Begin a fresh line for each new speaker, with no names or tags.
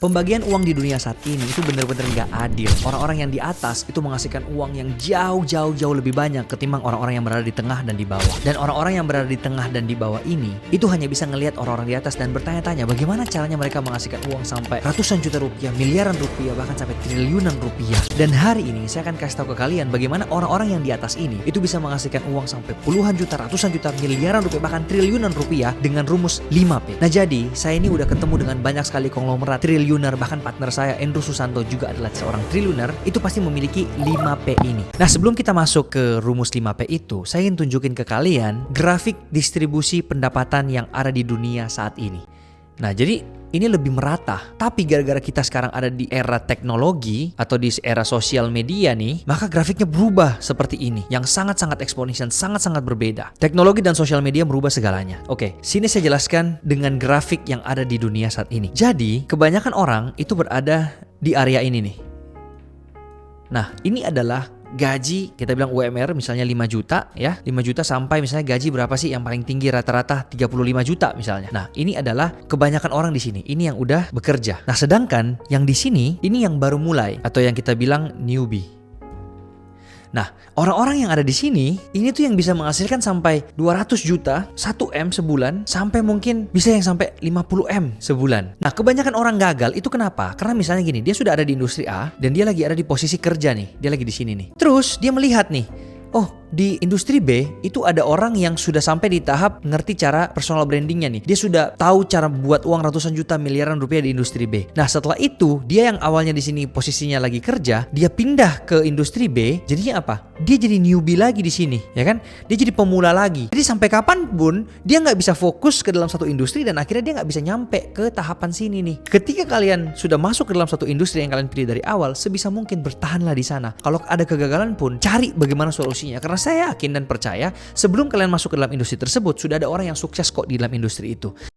Pembagian uang di dunia saat ini itu benar-benar nggak adil. Orang-orang yang di atas itu menghasilkan uang yang jauh lebih banyak ketimbang orang-orang yang berada di tengah dan di bawah. Dan orang-orang yang berada di tengah dan di bawah ini itu hanya bisa ngelihat orang-orang di atas dan bertanya-tanya bagaimana caranya mereka menghasilkan uang sampai ratusan juta rupiah, miliaran rupiah, bahkan sampai triliunan rupiah. Dan hari ini saya akan kasih tahu ke kalian bagaimana orang-orang yang di atas ini itu bisa menghasilkan uang sampai puluhan juta, ratusan juta, miliaran rupiah, bahkan triliunan rupiah dengan rumus 5P. Nah jadi saya ini udah ketemu dengan banyak sekali konglomerat triliuner, bahkan partner saya Andrew Susanto juga adalah seorang triliuner, itu pasti memiliki 5P ini. Nah sebelum kita masuk ke rumus 5P itu, saya ingin tunjukin ke kalian grafik distribusi pendapatan yang ada di dunia saat ini. Nah jadi ini lebih merata, tapi gara-gara kita sekarang ada di era teknologi atau di era sosial media nih, maka grafiknya berubah seperti ini, yang sangat-sangat eksponensial, sangat-sangat berbeda. Teknologi dan sosial media merubah segalanya. Oke, sini saya jelaskan dengan grafik yang ada di dunia saat ini. Jadi, kebanyakan orang itu berada di area ini nih. Nah, ini adalah gaji, kita bilang UMR misalnya 5 juta ya, 5 juta sampai misalnya gaji berapa sih yang paling tinggi rata-rata 35 juta misalnya. Nah, ini adalah kebanyakan orang di sini. Ini yang udah bekerja. Nah, sedangkan yang di sini ini yang baru mulai atau yang kita bilang newbie. Nah, orang-orang yang ada di sini, ini tuh yang bisa menghasilkan sampai 200 juta, 1M sebulan, sampai mungkin bisa yang sampai 50M sebulan. Nah, kebanyakan orang gagal itu kenapa? Karena misalnya gini, dia sudah ada di industri A, dan dia lagi ada di posisi kerja nih, dia lagi di sini nih. Terus, dia melihat nih, oh di industri B itu ada orang yang sudah sampai di tahap ngerti cara personal brandingnya nih. Dia sudah tahu cara buat uang ratusan juta, miliaran rupiah di industri B. Nah setelah itu dia yang awalnya di sini posisinya lagi kerja, dia pindah ke industri B. Jadinya apa? Dia jadi newbie lagi di sini, ya kan? Dia jadi pemula lagi. Jadi sampai kapanpun dia nggak bisa fokus ke dalam satu industri dan akhirnya dia nggak bisa nyampe ke tahapan sini nih. Ketika kalian sudah masuk ke dalam satu industri yang kalian pilih dari awal, sebisa mungkin bertahanlah di sana. Kalau ada kegagalan pun cari bagaimana solusinya. Karena saya yakin dan percaya sebelum kalian masuk ke dalam industri tersebut sudah ada orang yang sukses kok di dalam industri itu.